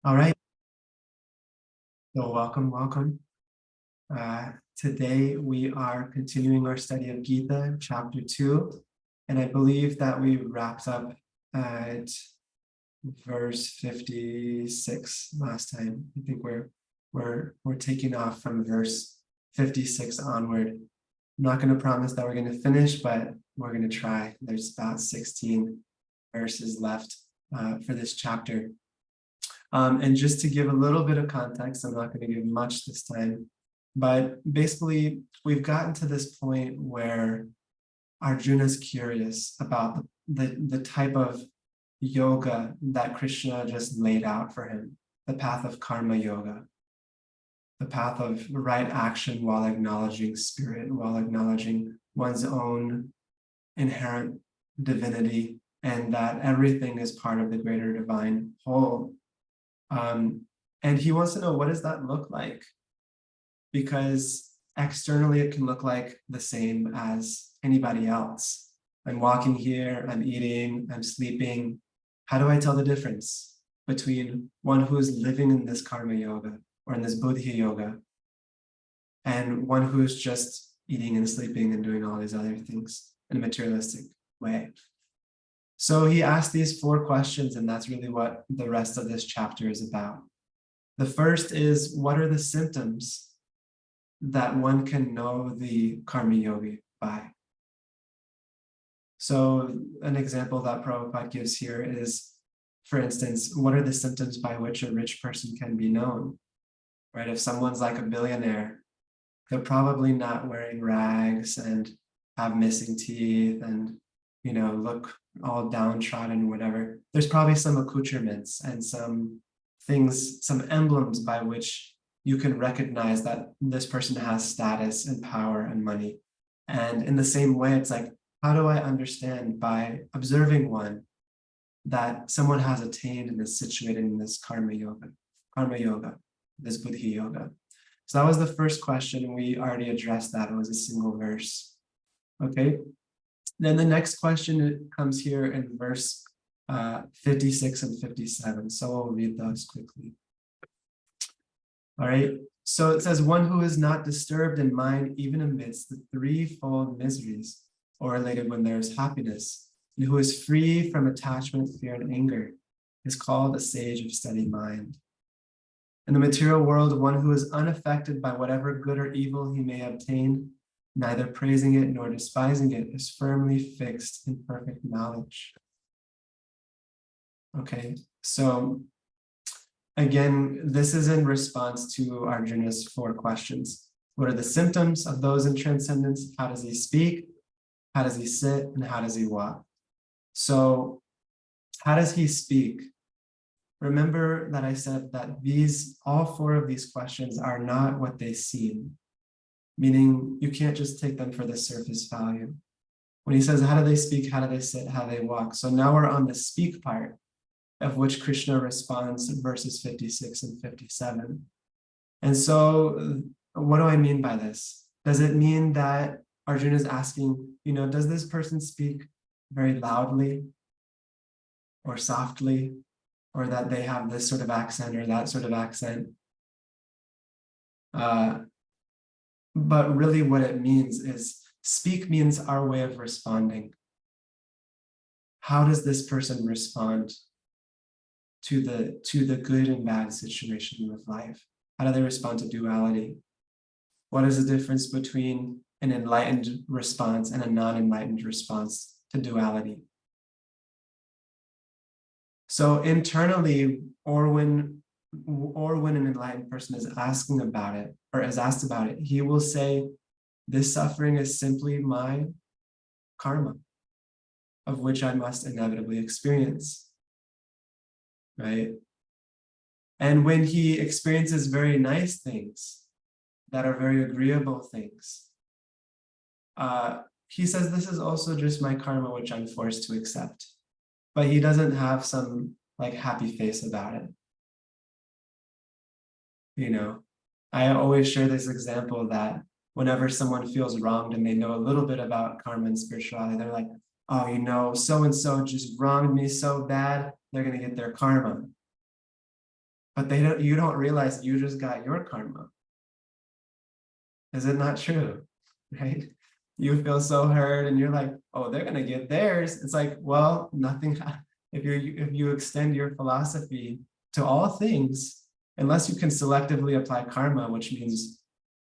All right, so welcome. Today we are continuing our study of Gita, chapter 2, and I believe that we wrapped up at verse 56 last time. I think we're taking off from verse 56 onward. I'm not going to promise that we're going to finish, but we're going to try. There's about 16 verses left for this chapter. And just to give a little bit of context, I'm not going to give much this time, but basically we've gotten to this point where Arjuna's curious about the type of yoga that Krishna just laid out for him, the path of karma yoga, the path of right action while acknowledging spirit, while acknowledging one's own inherent divinity, and that everything is part of the greater divine whole. And he wants to know, what does that look like? Because externally it can look like the same as anybody else. I'm walking here, I'm eating, I'm sleeping. How do I tell the difference between one who is living in this karma yoga or in this buddhi yoga and one who is just eating and sleeping and doing all these other things in a materialistic way? So he asked these 4 questions, and that's really what the rest of this chapter is about. The first is, what are the symptoms that one can know the karma yogi by? So an example that Prabhupada gives here is, for instance, what are the symptoms by which a rich person can be known? Right? If someone's like a billionaire, they're probably not wearing rags and have missing teeth and, look all downtrodden, whatever. There's probably some accoutrements and some things, some emblems by which you can recognize that this person has status and power and money. And in the same way, it's like, how do I understand by observing one that someone has attained and is situated in this karma yoga, this buddhi yoga? So that was the first question. We already addressed that. It was a single verse. Okay. Then the next question comes here in verse 56 and 57. So we'll read those quickly. All right. So it says, one who is not disturbed in mind even amidst the threefold miseries, or related when there is happiness, and who is free from attachment, fear, and anger, is called a sage of steady mind. In the material world, one who is unaffected by whatever good or evil he may obtain, neither praising it nor despising it, is firmly fixed in perfect knowledge. Okay, so again, this is in response to Arjuna's 4 questions. What are the symptoms of those in transcendence? How does he speak? How does he sit? And how does he walk? So how does he speak? Remember that I said that all 4 of these questions are not what they seem, meaning you can't just take them for the surface value. When he says, how do they speak? How do they sit? How do they walk? So now we're on the speak part, of which Krishna responds in verses 56 and 57. And so what do I mean by this? Does it mean that Arjuna is asking, does this person speak very loudly or softly, or that they have this sort of accent or that sort of accent? But really what it means is, speak means our way of responding. How does this person respond to the good and bad situation of life? How do they respond to duality? What is the difference between an enlightened response and a non-enlightened response to duality? So internally, or when an enlightened person is asking about it, or is asked about it, he will say, this suffering is simply my karma, of which I must inevitably experience, right? And when he experiences very nice things that are very agreeable things, he says, this is also just my karma, which I'm forced to accept. But he doesn't have some happy face about it. I always share this example that whenever someone feels wronged and they know a little bit about karma and spirituality, they're like, oh, so-and-so just wronged me so bad, they're going to get their karma. but you don't realize you just got your karma. Is it not true? Right? You feel so hurt and you're like, oh, they're gonna get theirs. It's like, well, nothing. If you extend your philosophy to all things, unless you can selectively apply karma, which means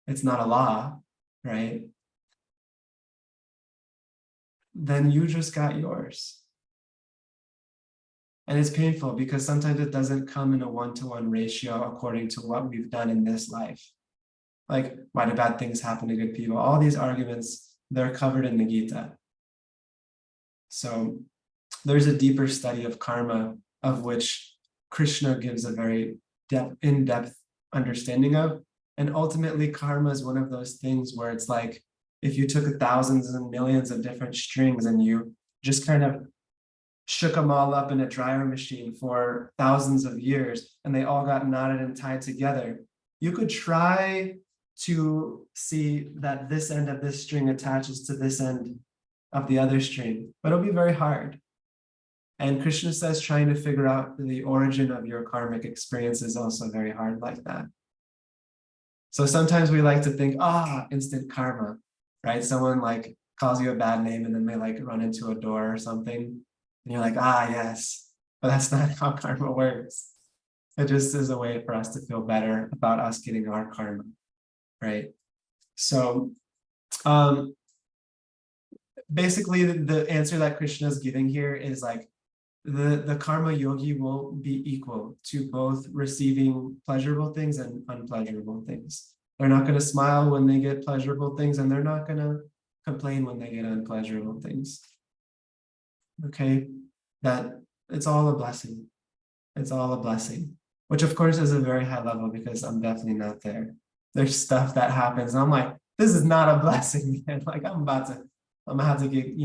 it's not a law, right? Then you just got yours. And it's painful because sometimes it doesn't come in a one-to-one ratio according to what we've done in this life. Like, why do bad things happen to good people? All these arguments, they're covered in the Gita. So there's a deeper study of karma, of which Krishna gives a very in-depth understanding of. And ultimately, karma is one of those things where it's like, if you took thousands and millions of different strings and you just kind of shook them all up in a dryer machine for thousands of years, and they all got knotted and tied together, you could try to see that this end of this string attaches to this end of the other string, but it'll be very hard. And Krishna says trying to figure out the origin of your karmic experience is also very hard like that. So sometimes we like to think, instant karma, right? Someone like calls you a bad name and then they like run into a door or something. And you're like, yes, but that's not how karma works. It just is a way for us to feel better about us getting our karma, right? So basically the answer that Krishna is giving here is like, the karma yogi will be equal to both receiving pleasurable things and unpleasurable things. They're not going to smile when they get pleasurable things, and they're not going to complain when they get unpleasurable things. Okay, that it's all a blessing. It's all a blessing, which of course is a very high level because I'm definitely not there. There's stuff that happens and I'm like, this is not a blessing, man. Like I'm gonna have to get,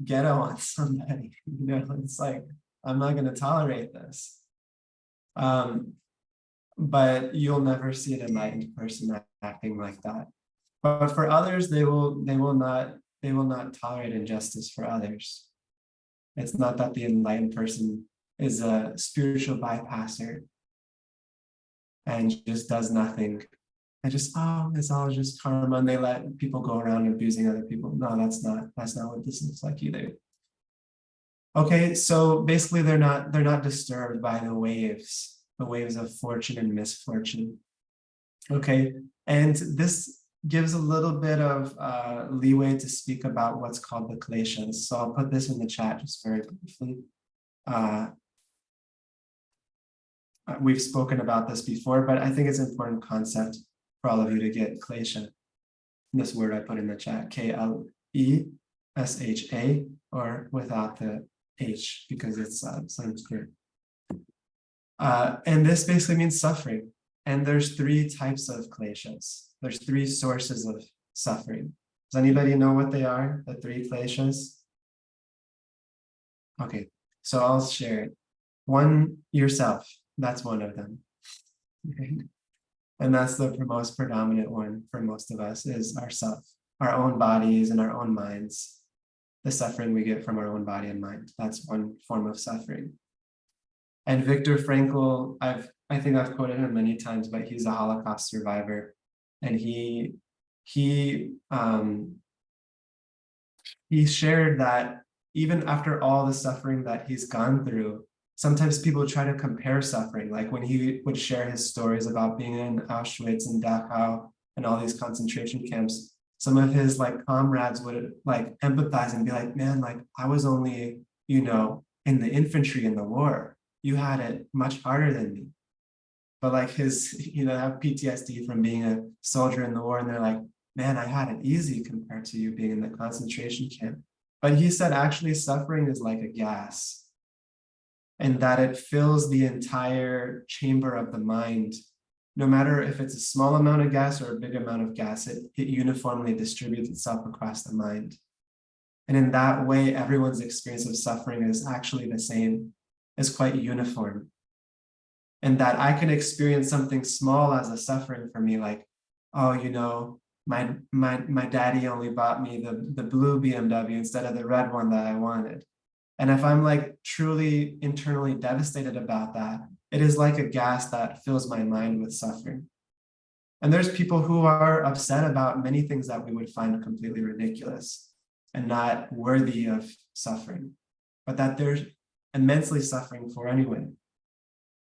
ghetto on somebody. It's like, I'm not going to tolerate this. But you'll never see an enlightened person acting like that. But for others, they will not tolerate injustice for others. It's not that the enlightened person is a spiritual bypasser and just does nothing. And just, it's all just karma, and they let people go around abusing other people. No, that's not what this looks like either. Okay, so basically they're not disturbed by the waves of fortune and misfortune. Okay, and this gives a little bit of leeway to speak about what's called the Galatians. So I'll put this in the chat just very briefly. We've spoken about this before, but I think it's an important concept for all of you to get klesha. This word I put in the chat, K-L-E-S-H-A, or without the H because it's Sanskrit. And this basically means suffering. And there's 3 types of kleshas. There's 3 sources of suffering. Does anybody know what they are, the 3 kleshas? Okay, so I'll share it. One, yourself. That's one of them. Okay. And that's the most predominant one for most of us is ourself, our own bodies and our own minds. The suffering we get from our own body and mind. That's one form of suffering. And Viktor Frankl, I think I've quoted him many times, but he's a Holocaust survivor. And he shared that even after all the suffering that he's gone through, sometimes people try to compare suffering, like when he would share his stories about being in Auschwitz and Dachau and all these concentration camps, some of his comrades would empathize and be like, man, I was only, in the infantry in the war. You had it much harder than me. But his, have PTSD from being a soldier in the war, and they're like, man, I had it easy compared to you being in the concentration camp. But he said, actually, suffering is like a gas, and that it fills the entire chamber of the mind. No matter if it's a small amount of gas or a big amount of gas, it uniformly distributes itself across the mind. And in that way, everyone's experience of suffering is actually the same, is quite uniform. And that I can experience something small as a suffering for me, like, my daddy only bought me the blue BMW instead of the red one that I wanted. And if I'm truly internally devastated about that, It is like a gas that fills my mind with suffering. And there's people who are upset about many things that we would find completely ridiculous and not worthy of suffering, but that they're immensely suffering for anyway,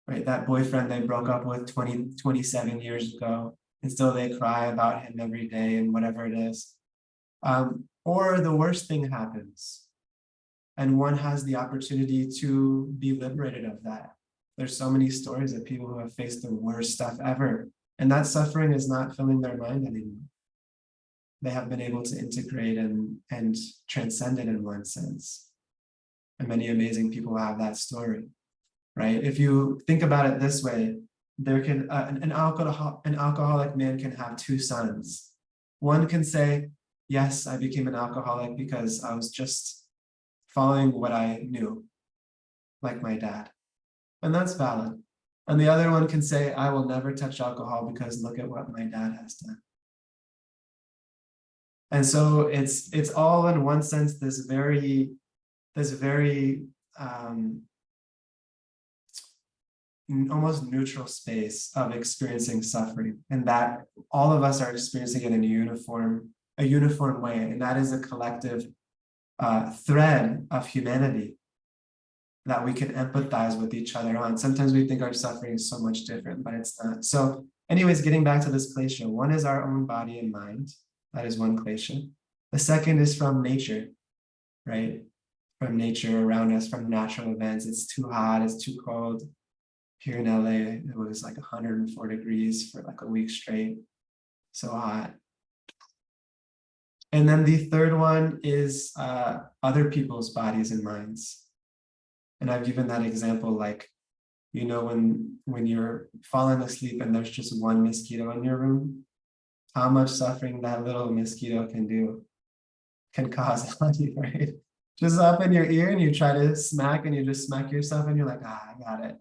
right? That boyfriend they broke up with 27 years ago, and still they cry about him every day and whatever it is. Or the worst thing happens, and one has the opportunity to be liberated of that. There's so many stories of people who have faced the worst stuff ever, and that suffering is not filling their mind anymore. They have been able to integrate and transcend it in one sense. And many amazing people have that story, right? If you think about it this way, there can an alcoholic man can have two sons. One can say, yes, I became an alcoholic because I was just following what I knew, like my dad. And that's valid. And the other one can say, I will never touch alcohol because look at what my dad has done. And so it's all in one sense this very almost neutral space of experiencing suffering, and that all of us are experiencing it in a uniform way, and that is a collective thread of humanity that we can empathize with each other on. Sometimes we think our suffering is so much different, but it's not. So anyways, getting back to this klesha, one is our own body and mind. That is one klesha. The second is from nature, right? From nature around us, from natural events. It's too hot, it's too cold. Here in LA, it was like 104 degrees for like a week straight. So hot. And then the third one is other people's bodies and minds. And I've given that example, like, you know, when you're falling asleep and there's just one mosquito in your room, how much suffering that little mosquito can cause on you, right? Just up in your ear, and you try to smack, and you just smack yourself, and you're like, I got it.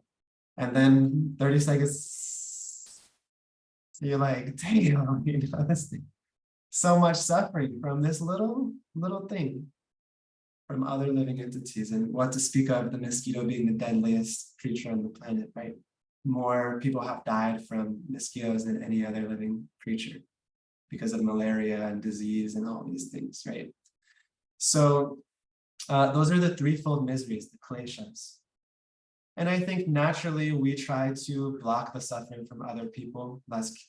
And then 30 seconds, you're like, damn, you know, this thing. So much suffering from this little thing, from other living entities. And what to speak of the mosquito being the deadliest creature on the planet, right? More people have died from mosquitoes than any other living creature because of malaria and disease and all these things, right? So those are the threefold miseries, the kleshas. And I think naturally we try to block the suffering from other people.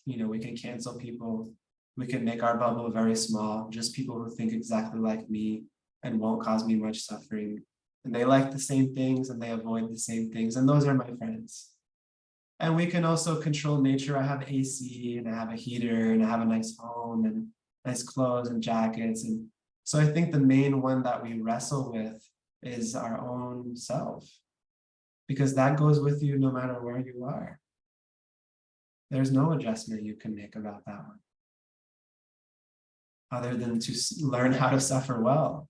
We can cancel people. We can make our bubble very small, just people who think exactly like me and won't cause me much suffering. And they like the same things and they avoid the same things. And those are my friends. And we can also control nature. I have AC and I have a heater and I have a nice home and nice clothes and jackets. And so I think the main one that we wrestle with is our own self, because that goes with you no matter where you are. There's no adjustment you can make about that one, other than to learn how to suffer well.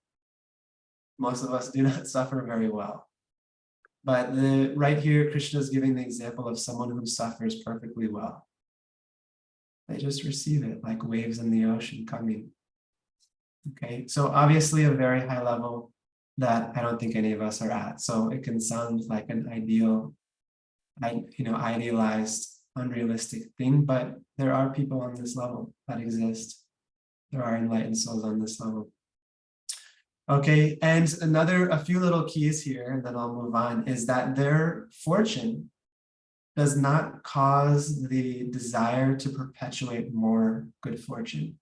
Most of us do not suffer very well. But right here, Krishna is giving the example of someone who suffers perfectly well. They just receive it like waves in the ocean coming. Okay, so obviously a very high level that I don't think any of us are at. So it can sound like an idealized, unrealistic thing, but there are people on this level that exist. There are enlightened souls on this level. Okay, and a few little keys here, and then I'll move on, is that their fortune does not cause the desire to perpetuate more good fortune,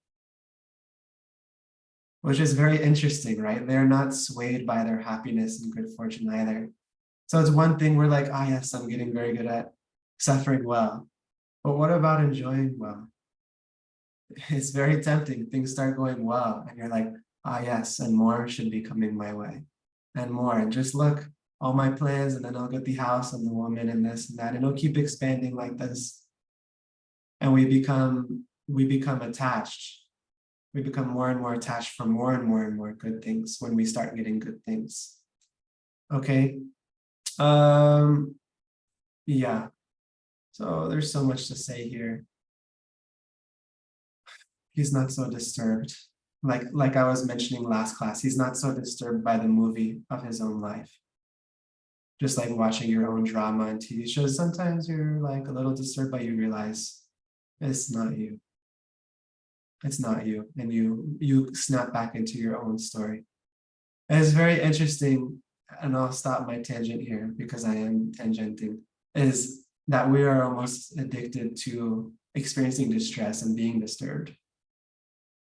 which is very interesting, right? They're not swayed by their happiness and good fortune either. So it's one thing we're like, yes, I'm getting very good at suffering well. But what about enjoying well? It's very tempting. Things start going well, and you're like, yes, and more should be coming my way, and more. And just look, all my plans, and then I'll get the house and the woman and this and that, and it'll keep expanding like this. And we become attached. We become more and more attached for more and more and more good things when we start getting good things. Okay. Yeah. So there's so much to say here. He's not so disturbed. Like I was mentioning last class, he's not so disturbed by the movie of his own life. Just like watching your own drama and TV shows, sometimes you're like a little disturbed, but you realize it's not you. It's not you. And you snap back into your own story. And it's very interesting, and I'll stop my tangent here because I am tangenting, is that we are almost addicted to experiencing distress and being disturbed.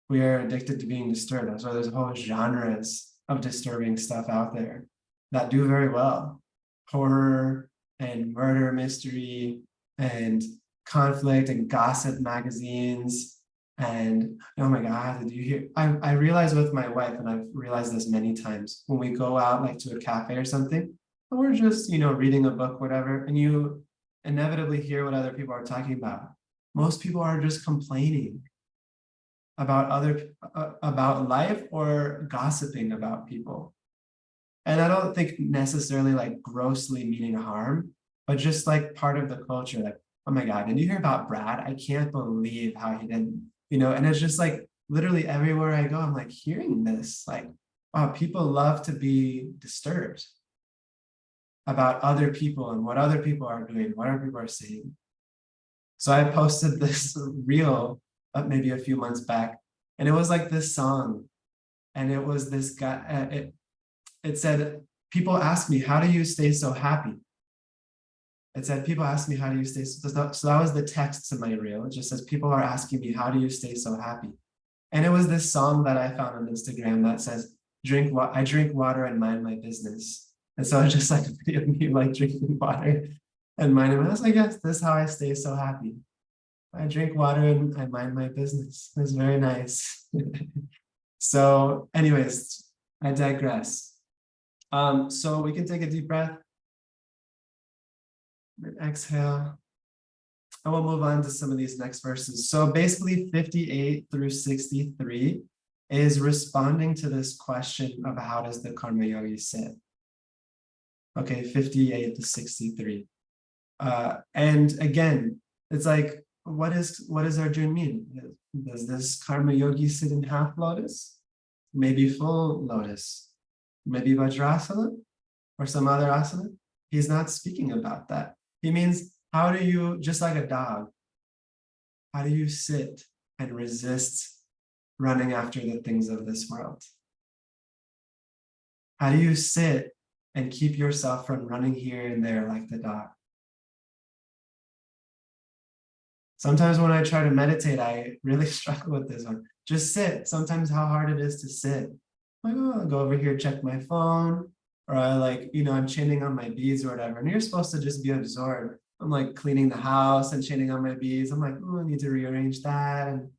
We are addicted to being disturbed. So there's whole genres of disturbing stuff out there that do very well. Horror and murder mystery and conflict and gossip magazines. And oh my God, did you hear? I realized with my wife, and I've realized this many times, when we go out like to a cafe or something, and we're just, reading a book, whatever, and you inevitably hear what other people are talking about. Most people are just complaining about life or gossiping about people. And I don't think necessarily like grossly meaning harm, but just like part of the culture, like, oh my God, did you hear about Brad? I can't believe how he didn't, and it's just like literally everywhere I go, I'm like hearing this, like, wow, people love to be disturbed about other people and what other people are doing, what other people are saying. So I posted this reel maybe a few months back, and it was like this song, and it was this guy, it said, people ask me, how do you stay so happy? It said, people ask me, how do you stay so that was the text to my reel. It just says, people are asking me, how do you stay so happy? And it was this song that I found on Instagram that says, I drink water and mind my business. And so it's just like a video of me like drinking water and minding my, I was like, yes, this is how I stay so happy. I drink water and I mind my business. It's very nice. So anyways, I digress. So we can take a deep breath. Exhale. And we'll move on to some of these next verses. So basically 58 through 63 is responding to this question of how does the Karma Yogi sit? Okay, 58 to 63. And again, it's like, what does Arjuna mean? Does this Karma Yogi sit in half lotus? Maybe full lotus? Maybe Vajrasana or some other asana? He's not speaking about that. He means, how do you, just like a dog, how do you sit and resist running after the things of this world? How do you sit and keep yourself from running here and there like the dog? Sometimes when I try to meditate, I really struggle with this one. Just sit. Sometimes how hard it is to sit. Like, oh, I'll go over here, check my phone, or I like, I'm chaining on my beads or whatever. And you're supposed to just be absorbed. I'm like cleaning the house and chaining on my beads. I'm like, oh, I need to rearrange that and,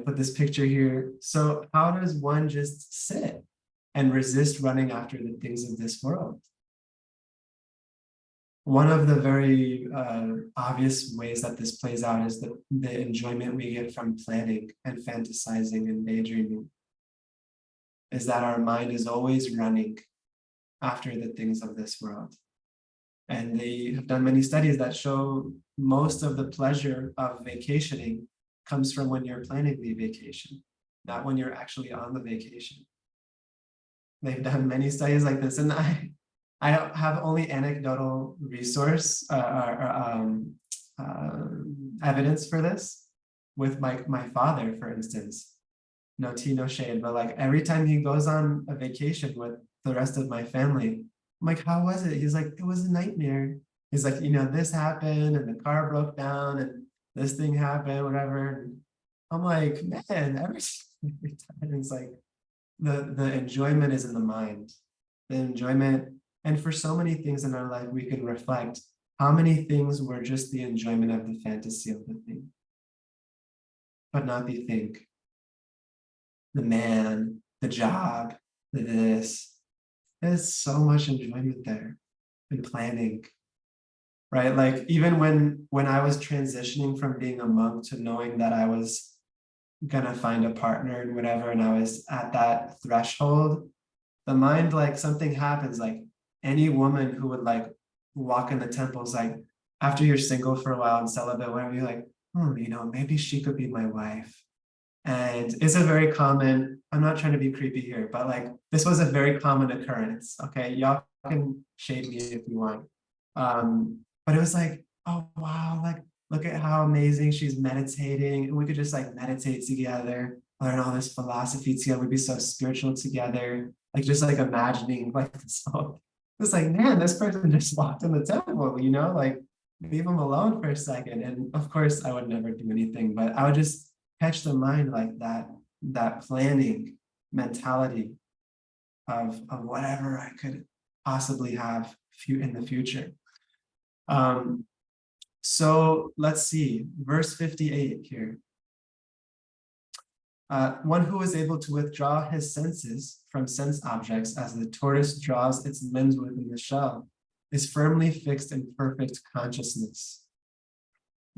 put this picture here. So how does one just sit and resist running after the things of this world? One of the very obvious ways that this plays out is the enjoyment we get from planning and fantasizing and daydreaming. Is that our mind is always running after the things of this world. And they have done many studies that show most of the pleasure of vacationing comes from when you're planning the vacation, not when you're actually on the vacation. They've done many studies like this, and I have only anecdotal resource evidence for this with my father, for instance. No tea, no shade, but like every time he goes on a vacation with the rest of my family, I'm like, how was it? He's like, it was a nightmare. He's like, this happened and the car broke down and this thing happened, whatever. And I'm like, man, every time it's like the enjoyment is in the mind. The enjoyment, and for so many things in our life, we can reflect how many things were just the enjoyment of the fantasy of the thing, but not the thing. The man, the job, the this. There's so much enjoyment there in planning, right? Like even when I was transitioning from being a monk to knowing that I was gonna find a partner and whatever, and I was at that threshold, the mind, like something happens, like any woman who would like walk in the temples, like after you're single for a while and celibate, whatever, you're like, maybe she could be my wife. And it's a very common, I'm not trying to be creepy here, but like this was a very common occurrence. Okay, y'all can shade me if you want. But it was like, oh wow, like look at how amazing she's meditating. And we could just like meditate together, learn all this philosophy together. We'd be so spiritual together. Like just like imagining like so it's like, man, this person just walked in the temple, like leave them alone for a second. And of course I would never do anything, but I would just catch the mind like that planning mentality of whatever I could possibly have in the future. So let's see, verse 58 here. One who is able to withdraw his senses from sense objects as the tortoise draws its limbs within the shell is firmly fixed in perfect consciousness.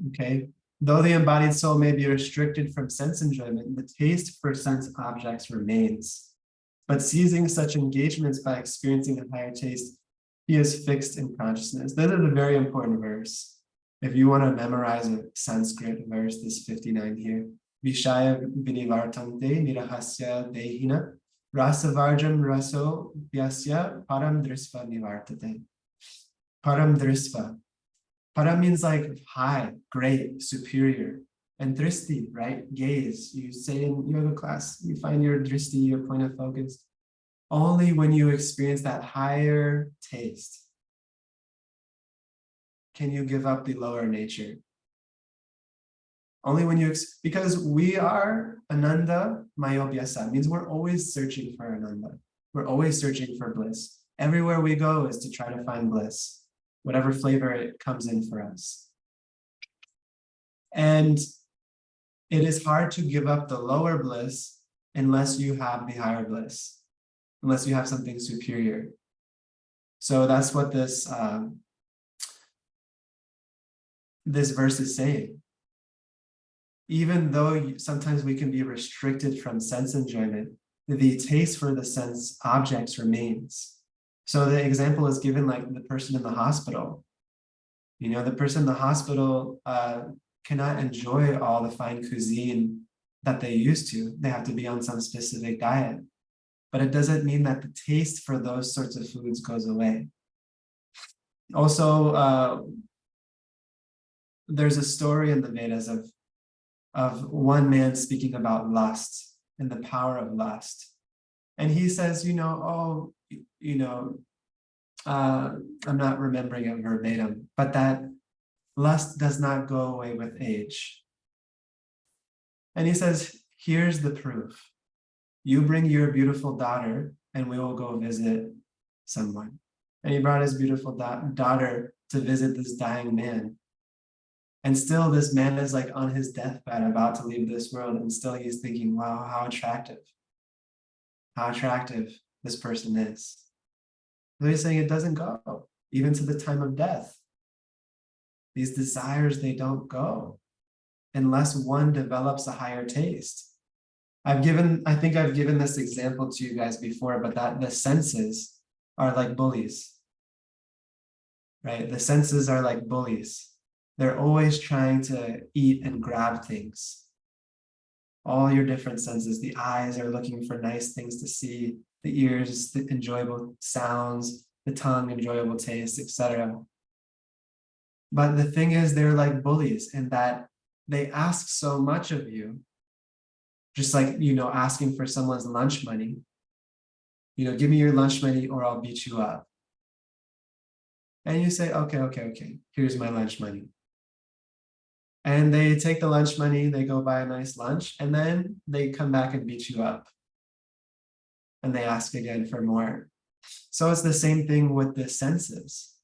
Okay, though the embodied soul may be restricted from sense enjoyment, the taste for sense objects remains. But seizing such engagements by experiencing a higher taste, he is fixed in consciousness. This is a very important verse. If you want to memorize a Sanskrit verse, this 59 here. Vishaya vinivartante nirahasya dehina rasavarjam raso vyasya param drisva nivartate. Param drisva. Para means like high, great, superior. And dristi, right? Gaze. You say in yoga class, you find your dristi, your point of focus. Only when you experience that higher taste can you give up the lower nature. Only when because we are Ananda Mayobhyasa, means we're always searching for Ananda. We're always searching for bliss. Everywhere we go is to try to find bliss, whatever flavor it comes in for us. And it is hard to give up the lower bliss unless you have the higher bliss, unless you have something superior. So that's what this verse is saying. Even though sometimes we can be restricted from sense enjoyment, the taste for the sense objects remains. So the example is given like the person in the hospital. The person in the hospital cannot enjoy all the fine cuisine that they used to. They have to be on some specific diet. But it doesn't mean that the taste for those sorts of foods goes away. Also, there's a story in the Vedas of one man speaking about lust and the power of lust. And he says, I'm not remembering it verbatim, but that lust does not go away with age. And he says, here's the proof. You bring your beautiful daughter and we will go visit someone. And he brought his beautiful daughter to visit this dying man. And still this man is like on his deathbed about to leave this world. And still he's thinking, wow, how attractive this person is. So he's saying it doesn't go, even to the time of death. These desires, they don't go unless one develops a higher taste. I think I've given this example to you guys before, but that the senses are like bullies, right? The senses are like bullies. They're always trying to eat and grab things. All your different senses, the eyes are looking for nice things to see, the ears, the enjoyable sounds, the tongue, enjoyable taste, etc. But the thing is, they're like bullies in that they ask so much of you, just like, asking for someone's lunch money. Give me your lunch money or I'll beat you up. And you say, okay, here's my lunch money. And they take the lunch money, they go buy a nice lunch, and then they come back and beat you up. And they ask again for more. So it's the same thing with the senses.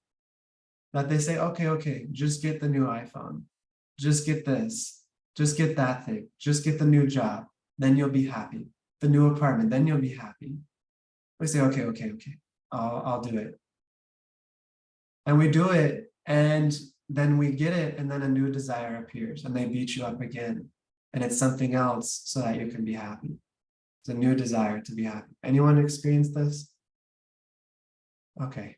That they say, okay, just get the new iPhone. Just get this. Just get that thing. Just get the new job. Then you'll be happy. The new apartment, then you'll be happy. We say, okay. I'll do it. And we do it, and then we get it, and then a new desire appears, and they beat you up again. And it's something else so that you can be happy. It's a new desire to be happy. Anyone experienced this? Okay.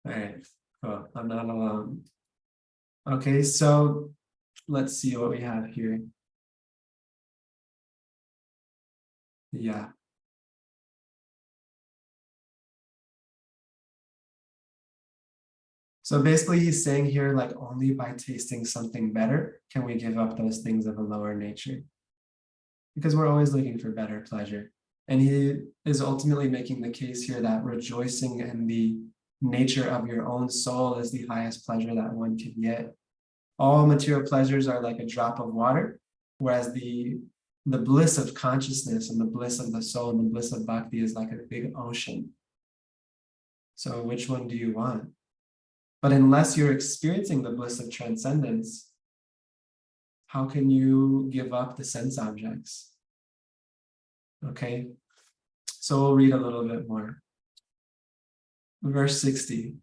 All right, cool. I'm not alone. Okay, so let's see what we have here. Yeah. So basically he's saying here, like, only by tasting something better can we give up those things of a lower nature, because we're always looking for better pleasure. And he is ultimately making the case here that rejoicing in the nature of your own soul is the highest pleasure that one can get. All material pleasures are like a drop of water, whereas the bliss of consciousness and the bliss of the soul and the bliss of bhakti is like a big ocean. So which one do you want? But unless you're experiencing the bliss of transcendence, how can you give up the sense objects? Okay, so we'll read a little bit more. Verse 60.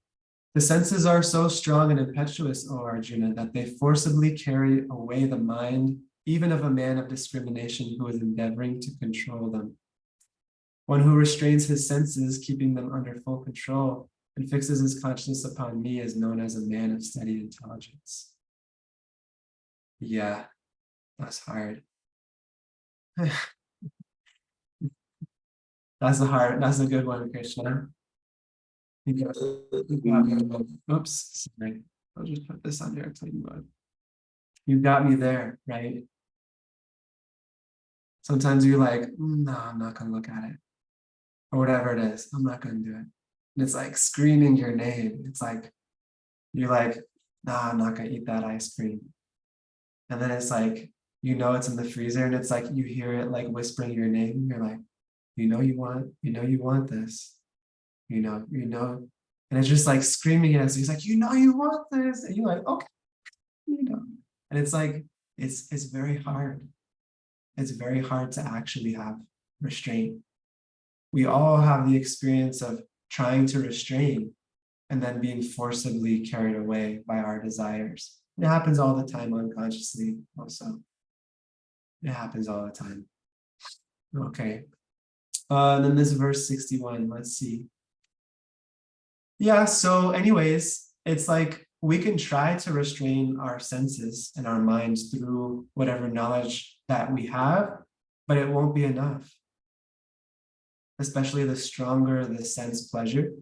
The senses are so strong and impetuous, O Arjuna, that they forcibly carry away the mind, even of a man of discrimination who is endeavoring to control them. One who restrains his senses, keeping them under full control, and fixes his consciousness upon me is known as a man of steady intelligence. Yeah, that's hard. That's a good one, Krishna. Oops, sorry. I'll just put this on there. Tell you what. You got me there, right? Sometimes you're like, no, I'm not gonna look at it. Or whatever it is, I'm not gonna do it. And it's like screaming your name. It's like, you're like, nah, I'm not gonna eat that ice cream. And then it's like, it's in the freezer, and it's like you hear it like whispering your name. You're like, you want this. And it's just like screaming at us. He's like, you want this. And you're like, okay, And it's like, it's very hard. It's very hard to actually have restraint. We all have the experience of trying to restrain and then being forcibly carried away by our desires. It happens all the time unconsciously also. It happens all the time. Okay. Then this verse 61, let's see. Yeah, so anyways, it's like we can try to restrain our senses and our minds through whatever knowledge that we have, but it won't be enough. Especially the stronger the sense pleasure,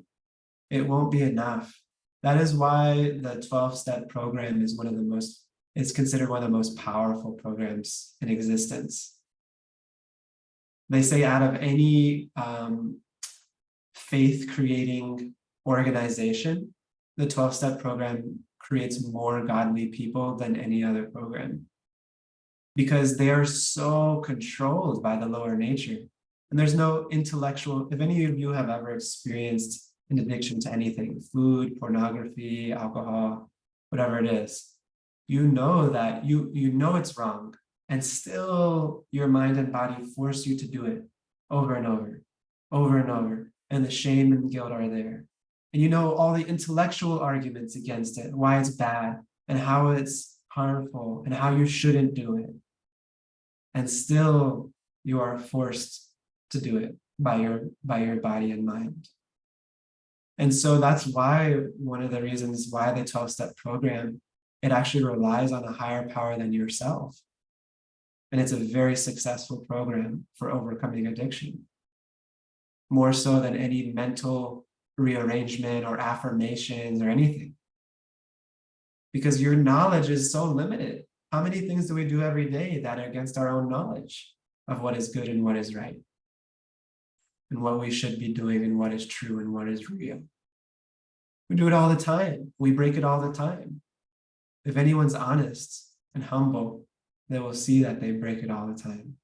it won't be enough. That is why the 12-step program is it's considered one of the most powerful programs in existence. They say out of any faith-creating organization, the 12-step program creates more godly people than any other program, because they are so controlled by the lower nature. And there's no intellectual, if any of you have ever experienced an addiction to anything, food, pornography, alcohol, whatever it is, you know that you know it's wrong, and still your mind and body force you to do it over and over, over and over. And the shame and guilt are there. And you know all the intellectual arguments against it, why it's bad and how it's harmful and how you shouldn't do it. And still you are forced to do it by your body and mind. And so that's why one of the reasons why the 12-step program, it actually relies on a higher power than yourself. And it's a very successful program for overcoming addiction, more so than any mental rearrangement or affirmations or anything. Because your knowledge is so limited. How many things do we do every day that are against our own knowledge of what is good and what is right? And what we should be doing and what is true and what is real. We do it all the time. We break it all the time. If anyone's honest and humble, they will see that they break it all the time.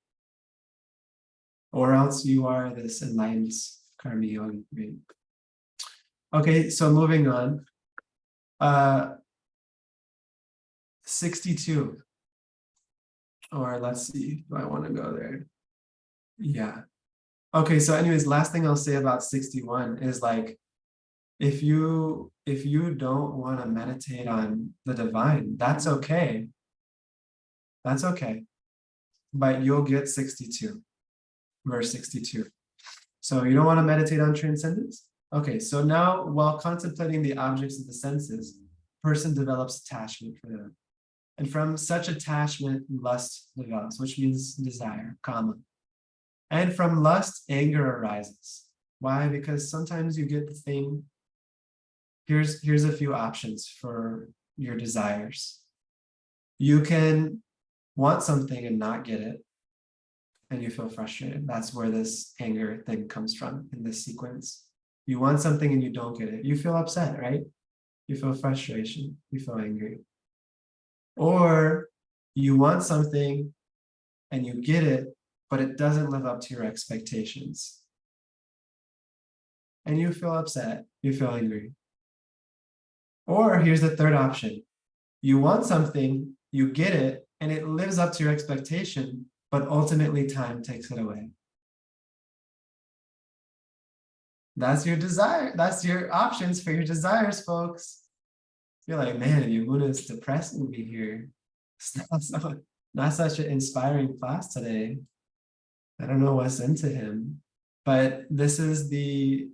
Or else you are this enlightened karma yogi. Okay, so moving on. 62. Or let's see, do I want to go there? Yeah. Okay, so anyways, last thing I'll say about 61 is like, if you don't want to meditate on the divine, that's okay. That's okay. But you'll get 62, verse 62. So you don't want to meditate on transcendence? Okay, so now while contemplating the objects of the senses, a person develops attachment for them. And from such attachment, lust develops, which means desire, kama. And from lust, anger arises. Why? Because sometimes you get the thing, here's a few options for your desires. You can want something and not get it, and you feel frustrated. That's where this anger thing comes from in this sequence. You want something and you don't get it. You feel upset, right? You feel frustration. You feel angry. Or you want something and you get it, but it doesn't live up to your expectations. And you feel upset. You feel angry. Or here's the third option. You want something, you get it, and it lives up to your expectation, but ultimately time takes it away. That's your desire. That's your options for your desires, folks. You're like, man, Yamuna is depressing me here. It's not such an inspiring class today. I don't know what's into him, but this is the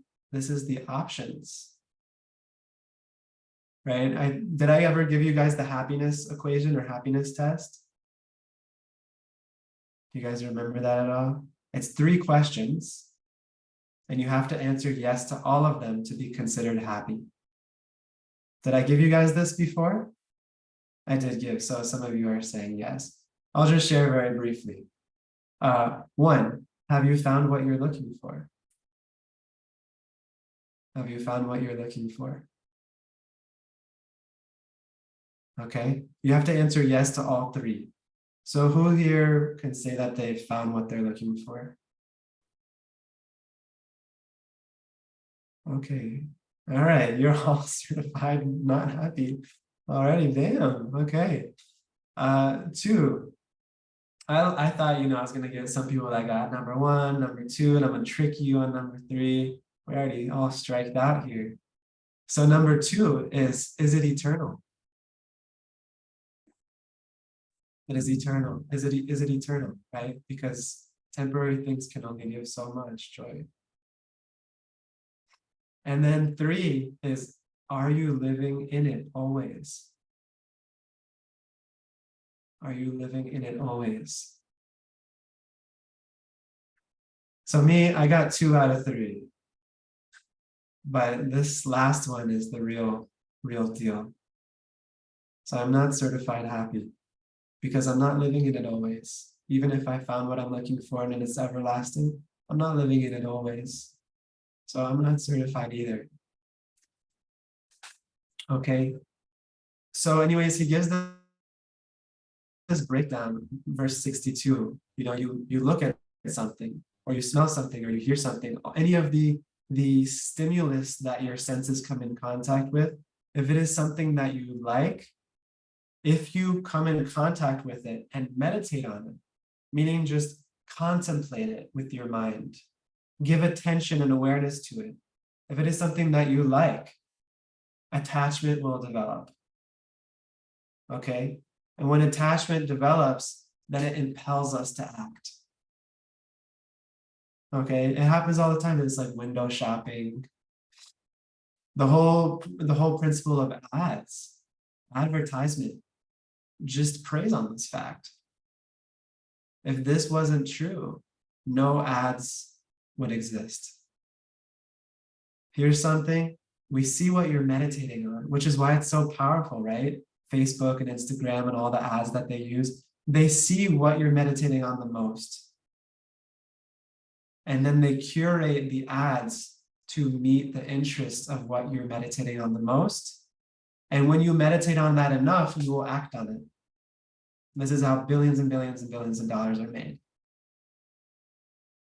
options, right? Did I ever give you guys the happiness equation or happiness test? Do you guys remember that at all? It's 3 questions, and you have to answer yes to all of them to be considered happy. Did I give you guys this before? I did give, so some of you are saying yes. I'll just share very briefly. 1, have you found what you're looking for? Have you found what you're looking for? Okay, you have to answer yes to all 3. So who here can say that they've found what they're looking for? Okay, all right, you're all certified not happy. Alrighty, damn, okay. 2, I thought, I was gonna get some people that got number 1, number 2, and I'm gonna trick you on number 3. We already all striked out here. So number 2 is it eternal? It is eternal. Is it eternal, right? Because temporary things can only give so much joy. And then 3 is, are you living in it always? Are you living in it always? So me, I got 2 out of 3. But this last one is the real deal. So I'm not certified happy because I'm not living in it always. Even if I found what I'm looking for and it's everlasting, I'm not living in it always. So I'm not certified either. Okay. So anyways, he gives this breakdown, verse 62. You look at something, or you smell something, or you hear something, any of the stimulus that your senses come in contact with, if it is something that you like, if you come in contact with it and meditate on it, meaning just contemplate it with your mind, give attention and awareness to it. If it is something that you like, attachment will develop. Okay? And when attachment develops, then it impels us to act. Okay? It happens all the time. It's like window shopping. The whole principle of ads, advertisement, just preys on this fact. If this wasn't true, no ads would exist. Here's something, we see what you're meditating on, which is why it's so powerful, right? Facebook and Instagram and all the ads that they use, they see what you're meditating on the most. And then they curate the ads to meet the interests of what you're meditating on the most. And when you meditate on that enough, you will act on it. This is how billions and billions and billions of dollars are made.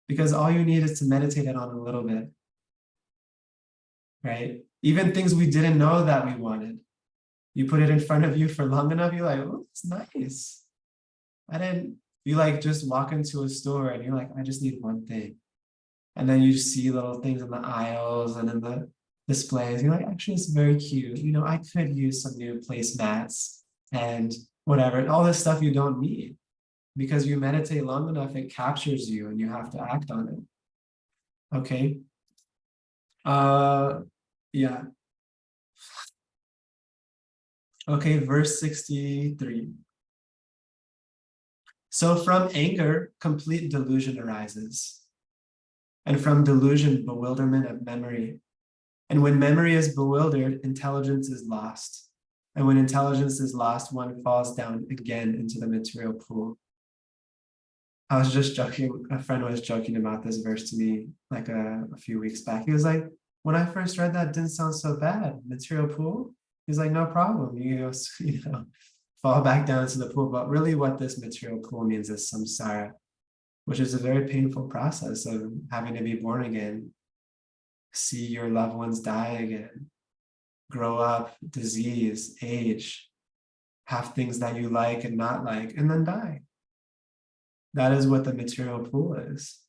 Because all you need is to meditate it on a little bit, right? Even things we didn't know that we wanted. You put it in front of you for long enough, you're like, oh, it's nice. You like just walk into a store and you're like, I just need one thing. And then you see little things in the aisles and in the displays. You're like, actually, it's very cute. I could use some new placemats and whatever, all this stuff you don't need. Because you meditate long enough, it captures you and you have to act on it. Okay. Yeah. Okay, verse 63. So from anger, complete delusion arises. And from delusion, bewilderment of memory. And when memory is bewildered, intelligence is lost. And when intelligence is lost, one falls down again into the material pool. I was just joking, a friend was joking about this verse to me like a few weeks back. He was like, when I first read that, it didn't sound so bad. Material pool? He's like, no problem. You fall back down into the pool. But really what this material pool means is samsara, which is a very painful process of having to be born again, see your loved ones die again, grow up, disease, age, have things that you like and not like, and then die. That is what the material pool is.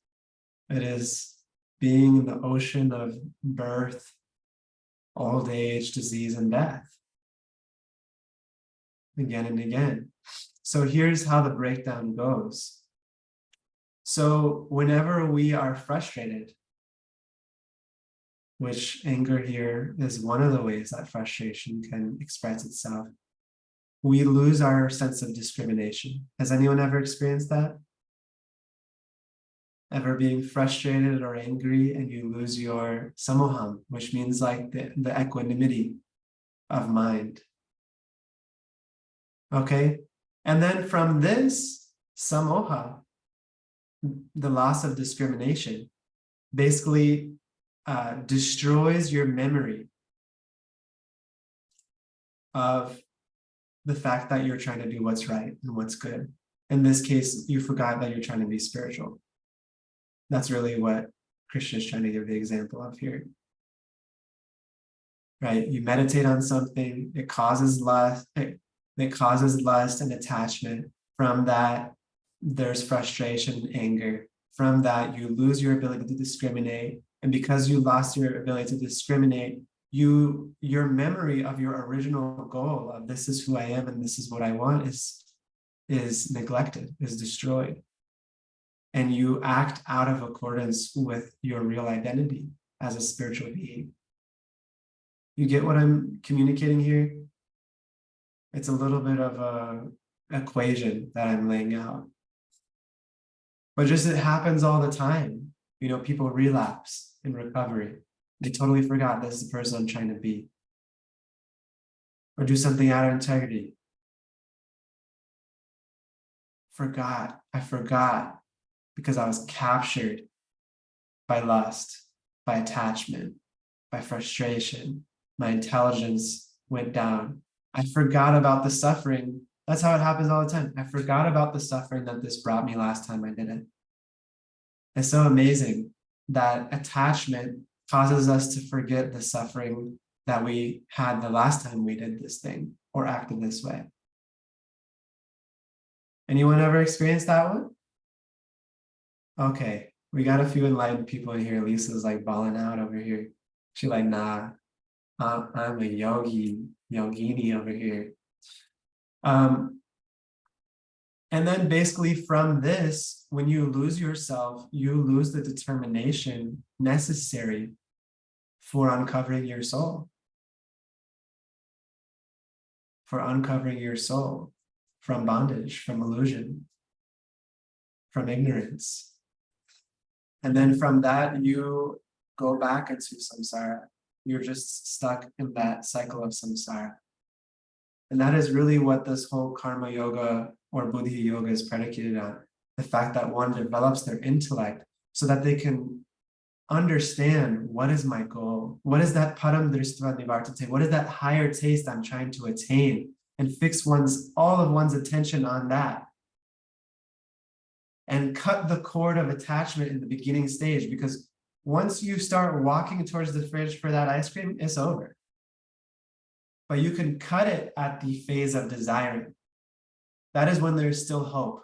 It is being in the ocean of birth, old age, disease, and death. Again and again. So here's how the breakdown goes. So whenever we are frustrated, which anger here is one of the ways that frustration can express itself, we lose our sense of discrimination. Has anyone ever experienced that? Ever being frustrated or angry and you lose your samoham, which means like the equanimity of mind. Okay, and then from this samoha, the loss of discrimination, basically destroys your memory of the fact that you're trying to do what's right and what's good. In this case, you forgot that you're trying to be spiritual. That's really what Krishna is trying to give the example of here. Right? You meditate on something, it causes lust, it causes lust and attachment. From that, there's frustration and anger. From that, you lose your ability to discriminate. And because you lost your ability to discriminate, your memory of your original goal of this is who I am and this is what I want is neglected, is destroyed. And you act out of accordance with your real identity as a spiritual being. You get what I'm communicating here? It's a little bit of an equation that I'm laying out. But just it happens all the time. You know, people relapse in recovery. They totally forgot this is the person I'm trying to be. Or do something out of integrity. I forgot because I was captured by lust, by attachment, by frustration. My intelligence went down. I forgot about the suffering. That's how it happens all the time. I forgot about the suffering that this brought me last time I did it. It's so amazing that attachment causes us to forget the suffering that we had the last time we did this thing or acted this way. Anyone ever experienced that one? Okay, we got a few enlightened people in here. Lisa's like balling out over here. She's like, nah, I'm a yogini over here. And then basically from this, when you lose yourself, you lose the determination necessary for uncovering your soul. For uncovering your soul from bondage, from illusion, from ignorance. And then from that, you go back into samsara. You're just stuck in that cycle of samsara. And that is really what this whole karma yoga or buddhi yoga is predicated on. The fact that one develops their intellect so that they can understand what is my goal? What is that param drishta nivartate? What is that higher taste I'm trying to attain? And fix all of one's attention on that. And cut the cord of attachment in the beginning stage, because once you start walking towards the fridge for that ice cream, it's over. But you can cut it at the phase of desiring. That is when there's still hope.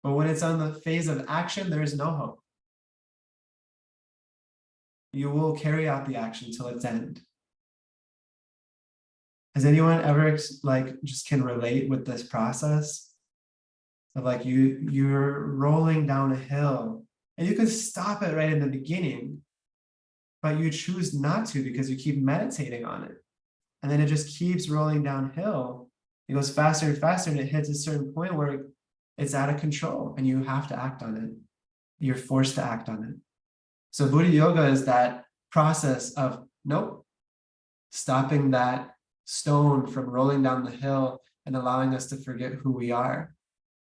But when it's on the phase of action, there is no hope. You will carry out the action till its end. Has anyone ever just can relate with this process? Of like you're rolling down a hill and you can stop it right in the beginning, but you choose not to because you keep meditating on it. And then it just keeps rolling downhill. It goes faster and faster and it hits a certain point where it's out of control and you have to act on it. You're forced to act on it. So Buddha yoga is that process of, nope, stopping that stone from rolling down the hill and allowing us to forget who we are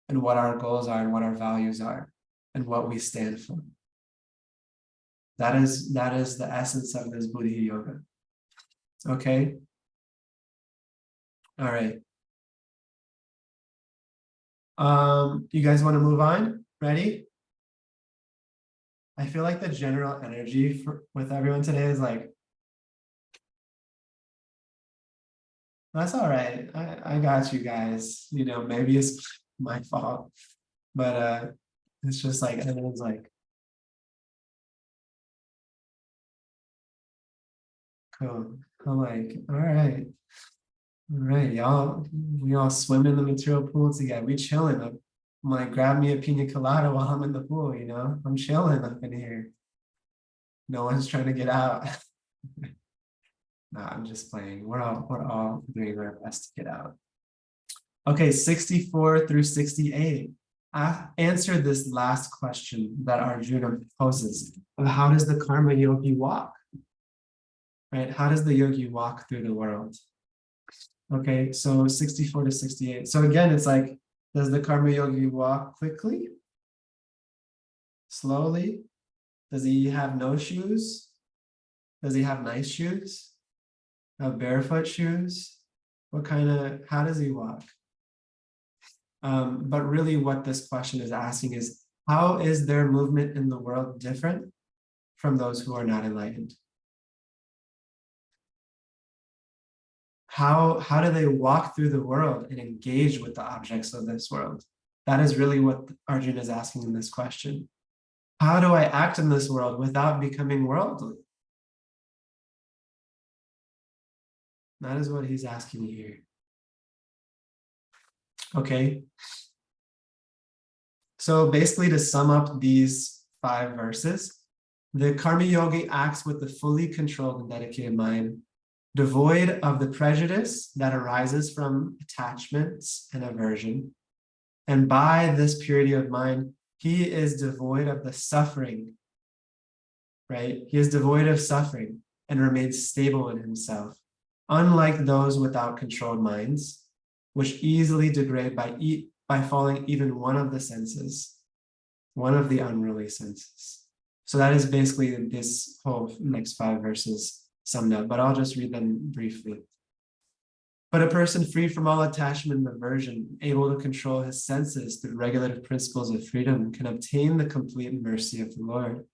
and what our goals are and what our values are and what we stand for. That is the essence of this Buddhi Yoga. Okay? All right. You guys want to move on? Ready? I feel like the general energy with everyone today is like, that's all right. I got you guys. You know, maybe it's my fault, but it's just like everyone's like, cool. I'm like, all right, y'all. We all swim in the material pool together. We chilling. I'm like, grab me a pina colada while I'm in the pool. You know, I'm chilling up in here. No one's trying to get out. No, I'm just playing. We're all doing our best to get out. Okay, 64 through 68. Answer this last question that Arjuna poses of how does the karma yogi walk? Right? How does the yogi walk through the world? Okay, so 64 to 68. So again, it's like, does the karma yogi walk quickly? Slowly? Does he have no shoes? Does he have nice shoes? Have barefoot shoes? How does he walk? But really what this question is asking is, how is their movement in the world different from those who are not enlightened? How do they walk through the world and engage with the objects of this world? That is really what Arjuna is asking in this question. How do I act in this world without becoming worldly? That is what he's asking here. Okay. So basically, to sum up these 5 verses, the karma yogi acts with the fully controlled and dedicated mind, devoid of the prejudice that arises from attachments and aversion. And by this purity of mind, he is devoid of the suffering, right? He is devoid of suffering and remains stable in himself, unlike those without controlled minds, which easily degrade by following even one of the senses, one of the unruly senses. So that is basically this whole next 5 verses summed up, but I'll just read them briefly. But a person free from all attachment and aversion, able to control his senses through regulative principles of freedom, can obtain the complete mercy of the Lord.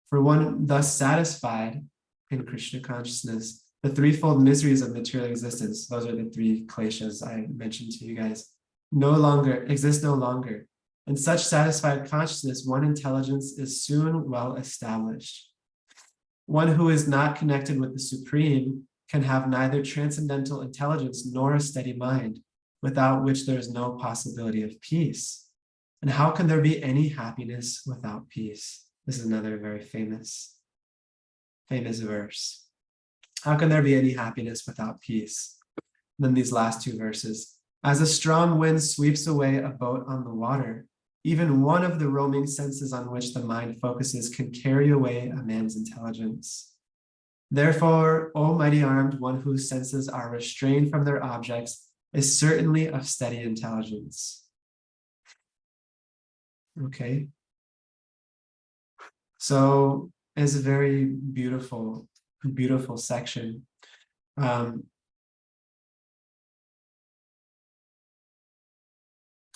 For one thus satisfied in Krishna consciousness, the threefold miseries of material existence, those are the 3 kleshas I mentioned to you guys, exist no longer. In such satisfied consciousness, one intelligence is soon well established. One who is not connected with the Supreme can have neither transcendental intelligence nor a steady mind, without which there is no possibility of peace. And how can there be any happiness without peace? This is another very famous verse. How can there be any happiness without peace? And then these last 2 verses. As a strong wind sweeps away a boat on the water, even one of the roaming senses on which the mind focuses can carry away a man's intelligence. Therefore, O mighty armed one whose senses are restrained from their objects is certainly of steady intelligence. Okay. So it's a very beautiful section.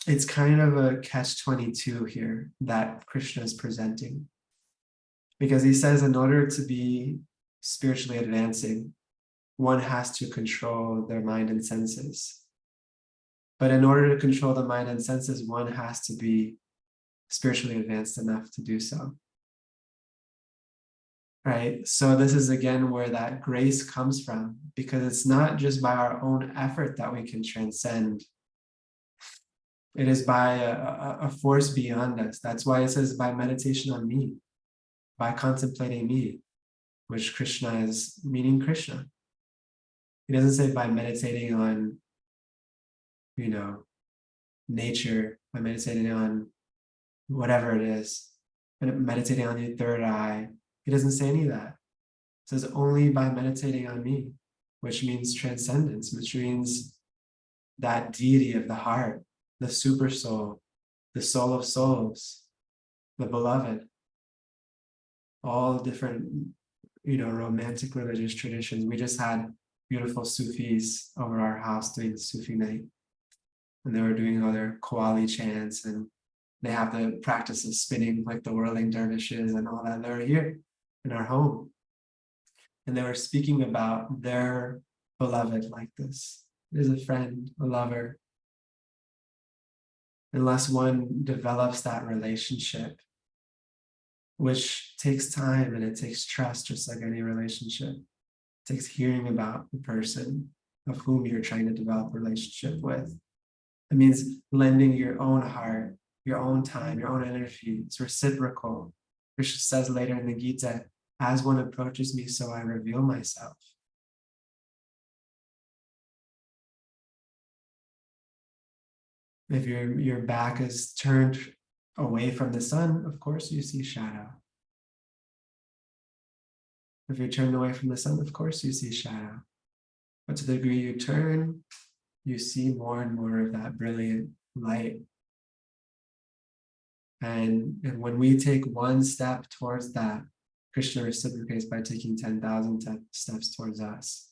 It's kind of a catch-22 here that Krishna is presenting, because he says in order to be spiritually advancing, one has to control their mind and senses. But in order to control the mind and senses, one has to be spiritually advanced enough to do so. Right? So this is again where that grace comes from, because it's not just by our own effort that we can transcend. It is by a force beyond us. That's why it says by meditation on me, by contemplating me, which Krishna is meaning Krishna. He doesn't say by meditating on, nature, by meditating on whatever it is, and meditating on your third eye. He doesn't say any of that. says, only by meditating on me, which means transcendence, which means that deity of the heart, the super soul, the soul of souls, the beloved, all different, romantic religious traditions. We just had beautiful Sufis over our house doing the Sufi night, and they were doing all their Qawwali chants, and they have the practice of spinning like the whirling dervishes and all that. They were here in our home, and they were speaking about their beloved like this. There's a friend, a lover. Unless one develops that relationship, which takes time and it takes trust, just like any relationship. It takes hearing about the person of whom you're trying to develop a relationship with. It means lending your own heart, your own time, your own energy. It's reciprocal. Krishna says later in the Gita, as one approaches me, so I reveal myself. If your back is turned away from the sun, of course you see shadow. If you're turned away from the sun, of course you see shadow. But to the degree you turn, you see more and more of that brilliant light. And when we take one step towards that, Krishna reciprocates by taking 10,000 steps towards us.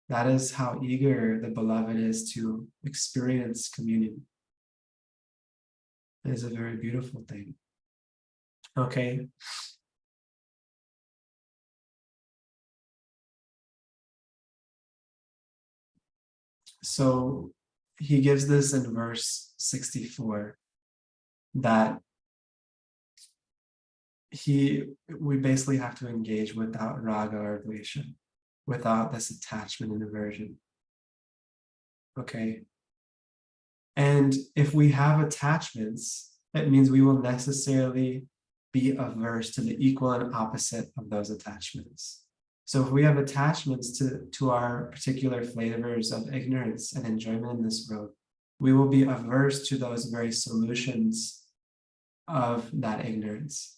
That is how eager the beloved is to experience communion. It is a very beautiful thing. Okay. So he gives this in verse 64, that we basically have to engage without raga or dvesha, without this attachment and aversion. Okay. And if we have attachments, it means we will necessarily be averse to the equal and opposite of those attachments. So if we have attachments to our particular flavors of ignorance and enjoyment in this world, we will be averse to those very solutions of that ignorance.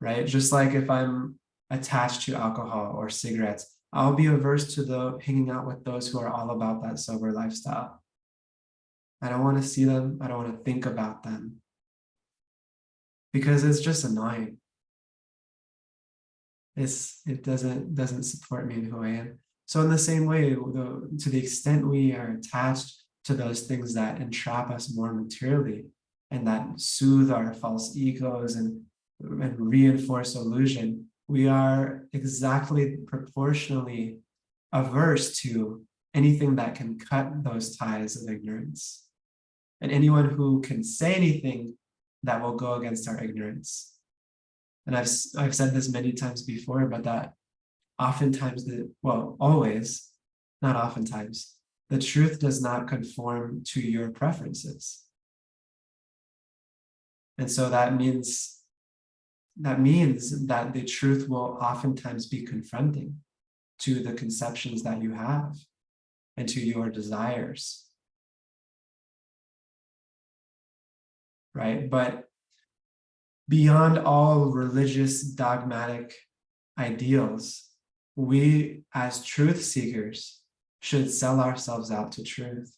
Right? Just like if I'm attached to alcohol or cigarettes, I'll be averse to hanging out with those who are all about that sober lifestyle. I don't want to see them. I don't want to think about them, because it's just annoying. It doesn't support me in who I am. So in the same way, to the extent we are attached to those things that entrap us more materially and that soothe our false egos and reinforce illusion, we are exactly proportionally averse to anything that can cut those ties of ignorance. And anyone who can say anything that will go against our ignorance. And I've said this many times before, but that oftentimes, always, not oftentimes, the truth does not conform to your preferences. And so that means that the truth will oftentimes be confronting to the conceptions that you have and to your desires. Right? But beyond all religious dogmatic ideals, we as truth seekers should sell ourselves out to truth,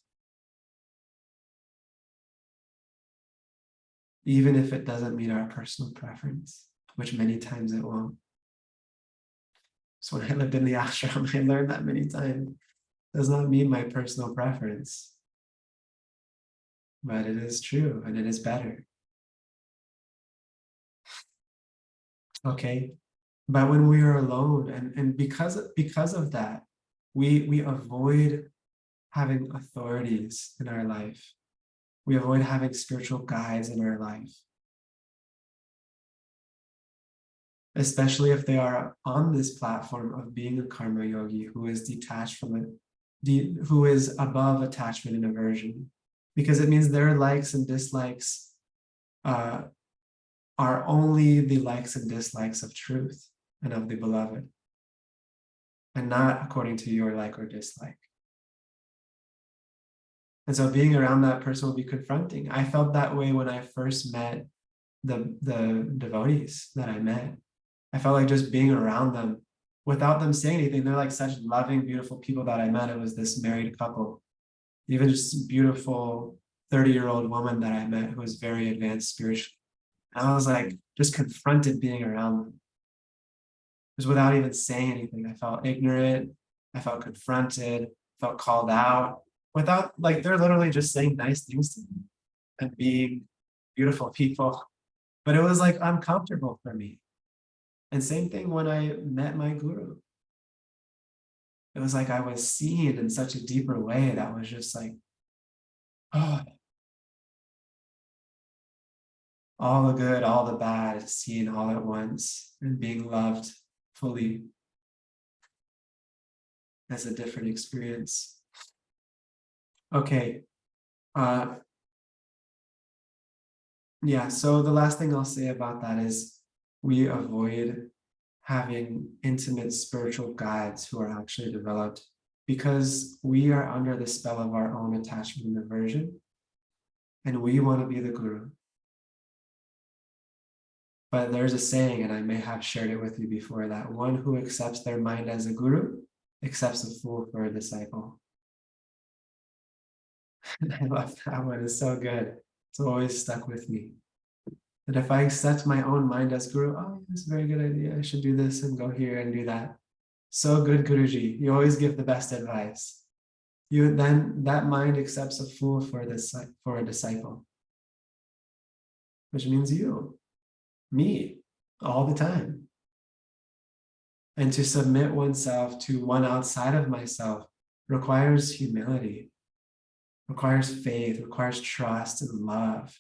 even if it doesn't meet our personal preference, which many times it won't. So when I lived in the ashram, I learned that many times. It does not meet my personal preference, but it is true and it is better. Okay, but when we are alone, and because of that, we avoid having authorities in our life. We avoid having spiritual guides in our life, especially if they are on this platform of being a karma yogi who is detached from it, who is above attachment and aversion, because it means their likes and dislikes are only the likes and dislikes of truth and of the beloved, and not according to your like or dislike. And so being around that person will be confronting. I felt that way when I first met the devotees that I met. I felt like just being around them without them saying anything. They're like such loving, beautiful people that I met. It was this married couple, even just beautiful 30-year-old woman that I met who was very advanced spiritually. And I was like, just confronted being around them. Just without even saying anything. I felt ignorant. I felt confronted, felt called out without, like, they're literally just saying nice things to me and being beautiful people. But it was like uncomfortable for me. And same thing when I met my guru. It was like I was seen in such a deeper way that was just like, oh, all the good, all the bad, seen all at once and being loved fully as a different experience. Okay. Yeah, so the last thing I'll say about that is we avoid having intimate spiritual guides who are actually developed because we are under the spell of our own attachment and aversion, and we want to be the guru. But there's a saying, and I may have shared it with you before, that one who accepts their mind as a guru accepts a fool for a disciple. I love that one. It's so good. It's always stuck with me. That if I accept my own mind as guru, oh, that's a very good idea. I should do this and go here and do that. So good, Guruji. You always give the best advice. Then that mind accepts a fool for a disciple, which means you, me, all the time. And to submit oneself to one outside of myself requires humility, requires faith, requires trust and love.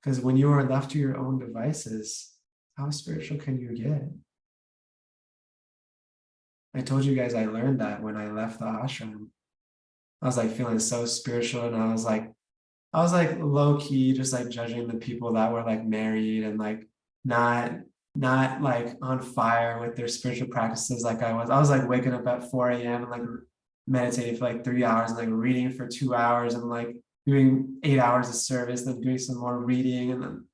Because when you are left to your own devices, how spiritual can you get? I told you guys I learned that when I left the ashram. I was like feeling so spiritual, and I was like low key, just like judging the people that were like married and like not like on fire with their spiritual practices like I was. I was like waking up at 4 a.m. and like meditating for like 3 hours and like reading for 2 hours and like doing 8 hours of service, then doing some more reading, and then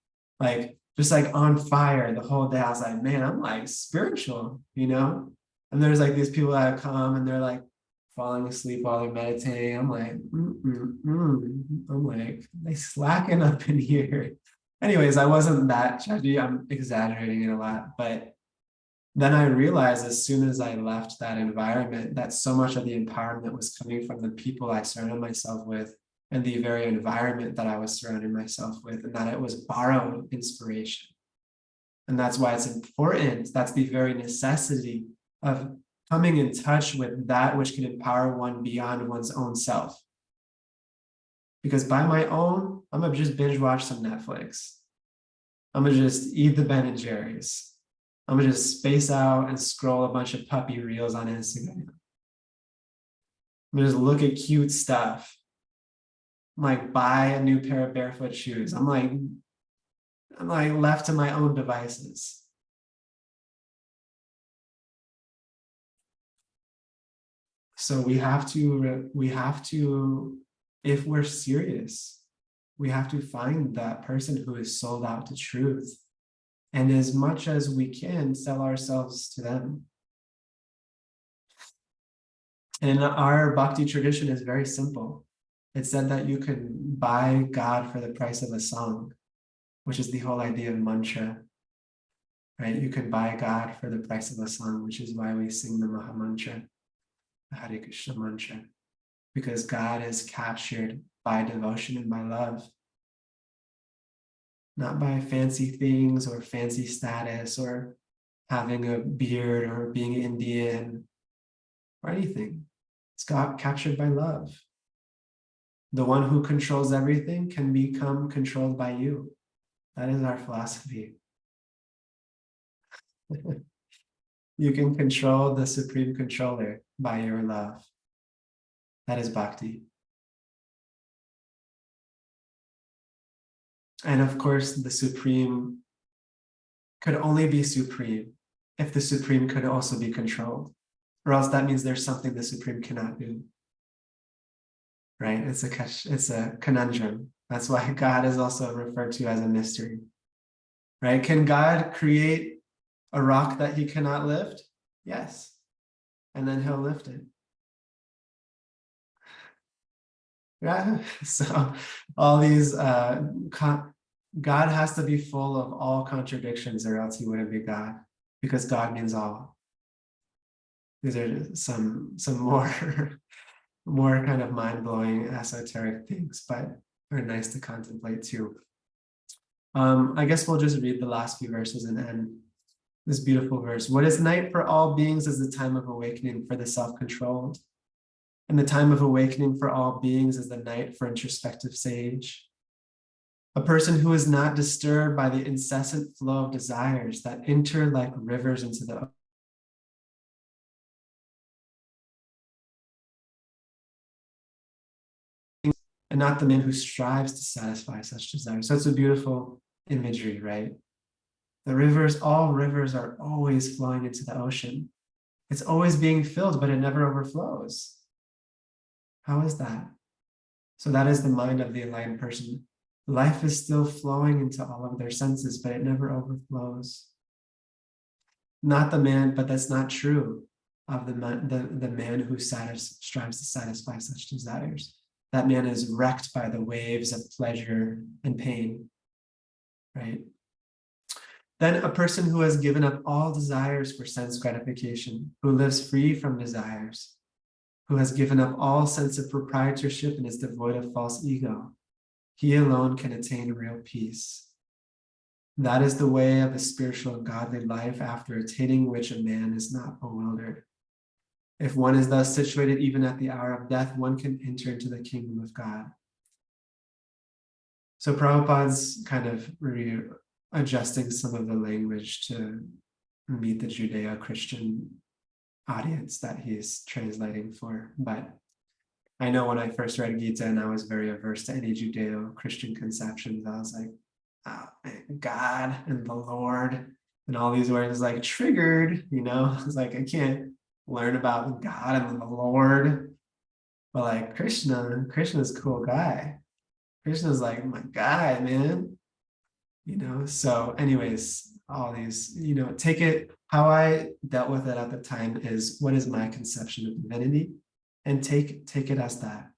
like just like on fire the whole day. I was like, man, I'm like spiritual, you know? And there's like these people that come and they're like falling asleep while they're meditating. I'm like, I'm like, they slacking up in here. Anyways, I wasn't that judgy. I'm exaggerating it a lot. But then I realized as soon as I left that environment that so much of the empowerment was coming from the people I surrounded myself with and the very environment that I was surrounding myself with, and that it was borrowed inspiration. And that's why it's important. That's the very necessity of coming in touch with that which can empower one beyond one's own self. Because by my own, I'm gonna just binge watch some Netflix. I'm gonna just eat the Ben and Jerry's. I'm gonna just space out and scroll a bunch of puppy reels on Instagram. I'm gonna just look at cute stuff. I'm like, buy a new pair of barefoot shoes. I'm like left to my own devices. So we have to, if we're serious, we have to find that person who is sold out to truth. And as much as we can, sell ourselves to them. And our bhakti tradition is very simple. It said that you can buy God for the price of a song, which is the whole idea of mantra, right? You can buy God for the price of a song, which is why we sing the Maha Mantra, the Hare Krishna mantra, because God is captured by devotion and by love, not by fancy things or fancy status or having a beard or being Indian or anything. It's God captured by love. The one who controls everything can become controlled by you. That is our philosophy. You can control the supreme controller by your love. That is bhakti. And of course, the supreme could only be supreme if the supreme could also be controlled, or else that means there's something the supreme cannot do. Right? It's a conundrum, That's why God is also referred to as a mystery, right? Can God create a rock that he cannot lift? Yes. And then he'll lift it. Yeah. So all these, God has to be full of all contradictions or else he wouldn't be God, because God means all. These are some more, more kind of mind-blowing esoteric things, but are nice to contemplate too. I guess we'll just read the last few verses and end this beautiful verse. What is night for all beings is the time of awakening for the self-controlled. And the time of awakening for all beings is the night for introspective sage. A person who is not disturbed by the incessant flow of desires that enter like rivers into the and not the man who strives to satisfy such desires. So it's a beautiful imagery, right? The rivers, all rivers are always flowing into the ocean. It's always being filled, but it never overflows. How is that? So that is the mind of the enlightened person. Life is still flowing into all of their senses, but it never overflows. Not the man, but that's not true of the man who strives to satisfy such desires. That man is wrecked by the waves of pleasure and pain, right? Then a person who has given up all desires for sense gratification, who lives free from desires, who has given up all sense of proprietorship and is devoid of false ego, he alone can attain real peace. That is the way of a spiritual and godly life, after attaining which a man is not bewildered. If one is thus situated, even at the hour of death, one can enter into the kingdom of God. So Prabhupada's kind of adjusting some of the language to meet the Judeo-Christian audience that he's translating for. But I know when I first read Gita and I was very averse to any Judeo-Christian conceptions, I was like, oh, God and the Lord and all these words like triggered, you know. It's like I can't learn about God and the Lord, but like Krishna's a cool guy. Krishna's like my guy, man, you know. So anyways, all these, you know, take it how I dealt with it at the time is, what is my conception of divinity, and take it as that.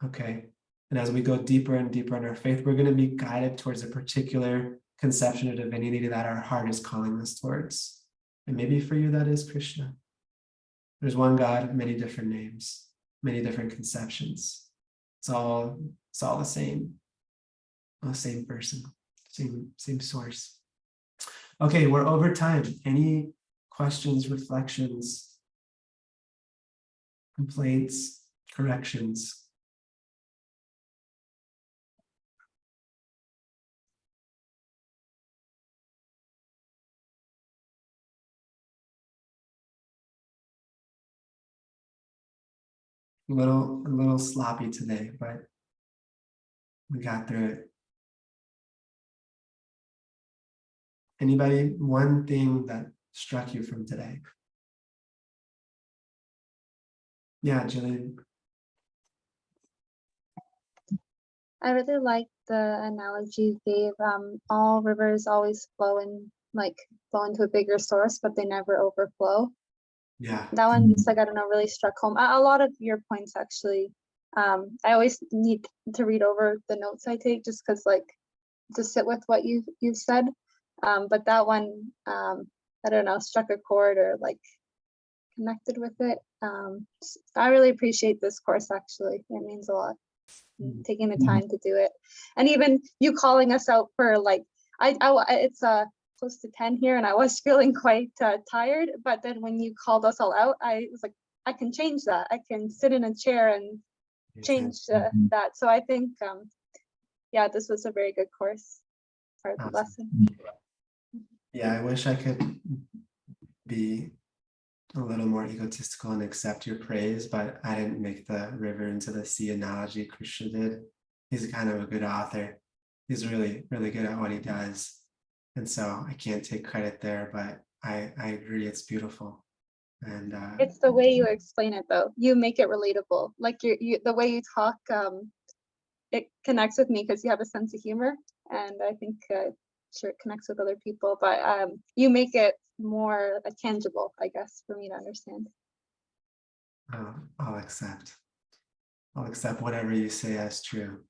Okay. And as we go deeper and deeper in our faith, we're going to be guided towards a particular conception of divinity that our heart is calling us towards. And maybe for you, that is Krishna. There's one God, many different names, many different conceptions. It's all the same. Same person, same source. Okay, we're over time. Any questions, reflections, complaints, corrections? A little sloppy today, but we got through it. Anybody, one thing that struck you from today? Yeah, Jillian. I really like the analogy you gave. All rivers always flow into a bigger source, but they never overflow. Yeah. That one just, like, I don't know, really struck home. A lot of your points actually. I always need to read over the notes I take just because, like, to sit with what you've said. But that one, I don't know, struck a chord or like connected with it. I really appreciate this course, actually. It means a lot. Taking the time to do it, and even you calling us out for, like, it's close to 10 here and I was feeling quite tired, but then when you called us all out, I was like, I can change that. I can sit in a chair and change that. So I think yeah, this was a very good course or lesson. Yeah, I wish I could be a little more egotistical and accept your praise, but I didn't make the river into the sea analogy Krishna did. He's kind of a good author. He's really, really good at what he does. And so I can't take credit there, but I agree, it's beautiful. And it's the way you explain it, though. You make it relatable. Like the way you talk, it connects with me because you have a sense of humor, and I think sure it connects with other people. But you make it more tangible, I guess, for me to understand. I'll accept. I'll accept whatever you say as true.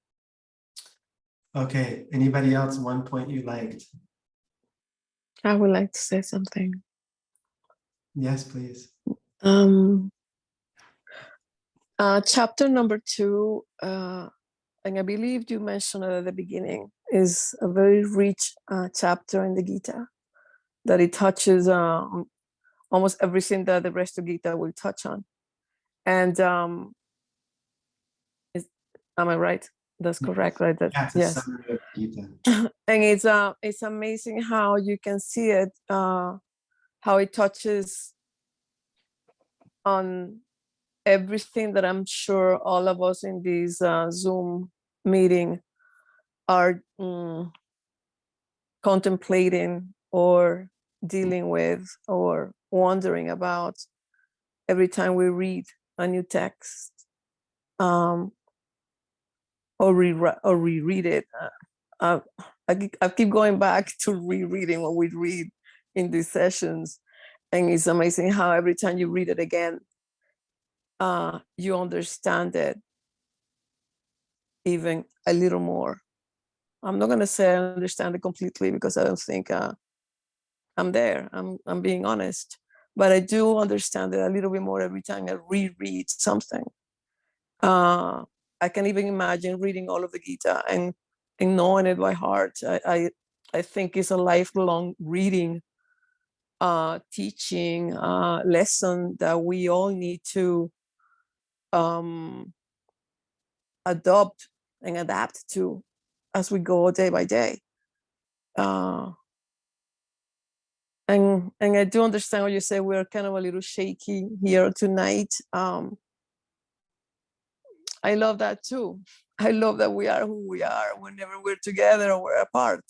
Okay, anybody else? One point you liked? I would like to say something. Yes, please. Chapter number 2, and I believe you mentioned it at the beginning, is a very rich chapter in the Gita, that it touches almost everything that the rest of Gita will touch on. And am I right? That's correct, right? That, Yeah, it's a yes. summary of Gita. And it's amazing how you can see it, how it touches on everything that I'm sure all of us in this Zoom meeting are contemplating or dealing with or wondering about every time we read a new text, or reread it. I keep going back to rereading what we read in these sessions, and it's amazing how every time you read it again, you understand it even a little more. I'm not going to say I understand it completely, because I don't think I'm there. I'm being honest, but I do understand it a little bit more every time I reread something. I can even imagine reading all of the Gita and knowing it by heart. I think it's a lifelong reading, teaching, lesson that we all need to adopt and adapt to as we go day by day. And I do understand what you say. We're kind of a little shaky here tonight. I love that too. I love that we are who we are whenever we're together or we're apart.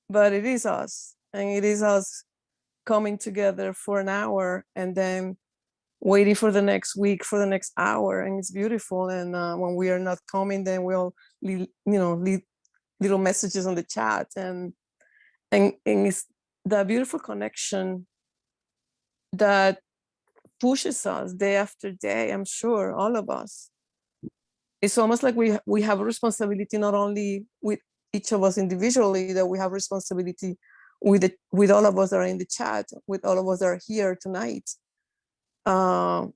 But it is us, and it is us coming together for an hour and then waiting for the next week, for the next hour, and it's beautiful. And when we are not coming, then we'll leave little messages on the chat, and it's the beautiful connection that pushes us day after day. I'm sure all of us. It's almost like we have a responsibility, not only with each of us individually, that we have responsibility with all of us that are in the chat, with all of us that are here tonight. Even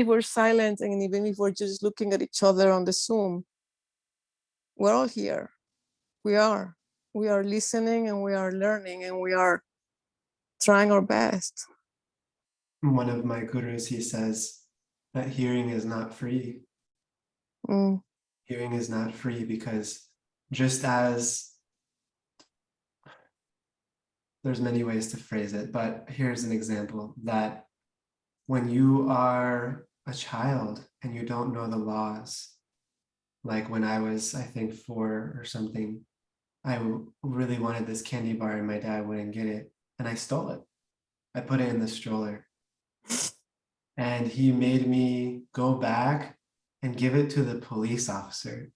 if we're silent, and even if we're just looking at each other on the Zoom, we're all here. We are listening, and we are learning, and we are trying our best. One of my gurus, he says that hearing is not free. Hearing is not free, because just as there's many ways to phrase it, but here's an example, that when you are a child and you don't know the laws, like when I was, I think 4 or something, I really wanted this candy bar and my dad wouldn't get it, and I stole it. I put it in the stroller, and he made me go back and give it to the police officer.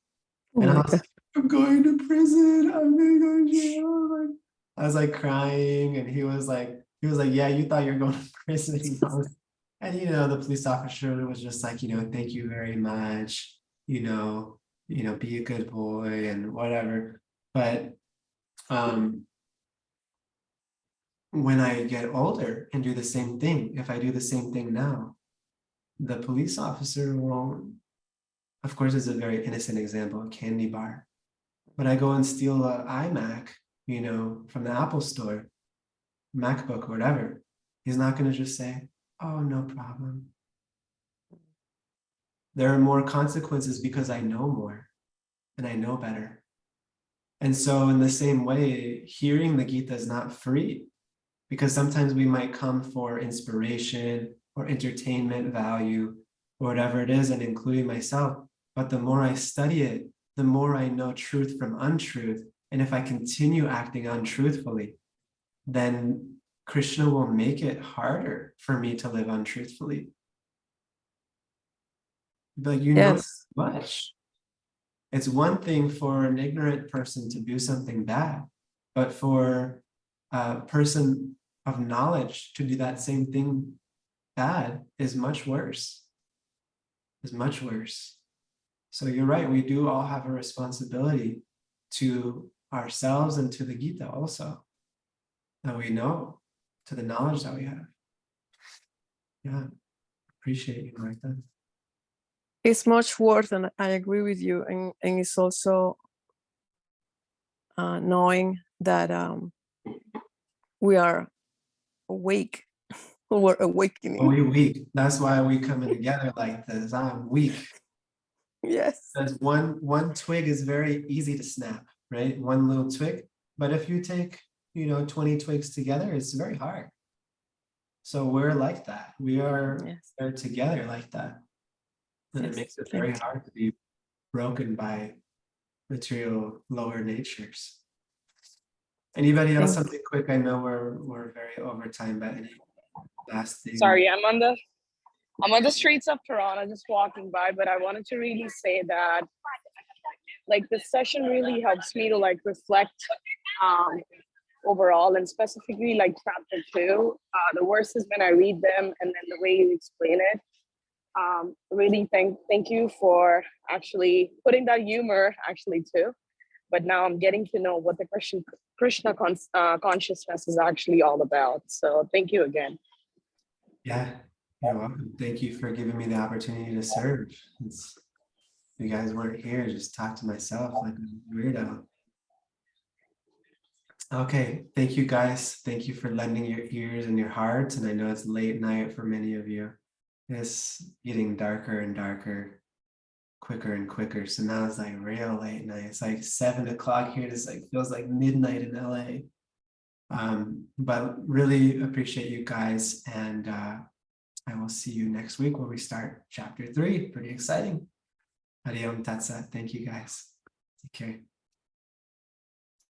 And I was like, I'm going to prison. I'm going to go to jail. I was like crying, and he was like, yeah, you thought you were going to prison. And the police officer was just like, thank you very much. Be a good boy and whatever. But when I get older and do the same thing, if I do the same thing now, the police officer won't. Of course, it's a very innocent example, a candy bar. But I go and steal an iMac, from the Apple store, MacBook or whatever. He's not going to just say, oh, no problem. There are more consequences because I know more and I know better. And so in the same way, hearing the Gita is not free, because sometimes we might come for inspiration or entertainment value or whatever it is, and including myself. But the more I study it, the more I know truth from untruth. And if I continue acting untruthfully, then Krishna will make it harder for me to live untruthfully. But Yes. Much. It's one thing for an ignorant person to do something bad, but for a person of knowledge to do that same thing bad is much worse. Is much worse. So you're right, we do all have a responsibility to ourselves and to the Gita also. That we know, to the knowledge that we have. Yeah, appreciate you, Martha. It's much worth, and I agree with you. And it's also knowing that we are awake, we're awakening. We weak. That's why we coming together like this. I'm weak. Yes. Because one twig is very easy to snap, right? One little twig. But if you take, 20 twigs together, it's very hard. So we're like that. We are together like that. And it makes it very hard to be broken by material lower natures. Anybody else, something quick? I know we're very over time, but any last thing? Sorry, I'm on the streets of Toronto, just walking by, but I wanted to really say that like this session really helps me to like reflect overall, and specifically like chapter 2, the verses when I read them and then the way you explain it. Really thank you for actually putting that humor actually too. But now I'm getting to know what the Krishna consciousness is actually all about. So thank you again. Yeah, you're welcome. Thank you for giving me the opportunity to serve. You guys weren't here, just talk to myself like a weirdo. Okay, thank you guys. Thank you for lending your ears and your hearts. And I know it's late night for many of you. It's getting darker and darker, quicker and quicker. So now it's like real late night. It's like 7 o'clock here. It's like feels like midnight in LA. But really appreciate you guys, and I will see you next week where we start chapter 3. Pretty exciting. Hariom Tat Sat. Thank you guys. Take care.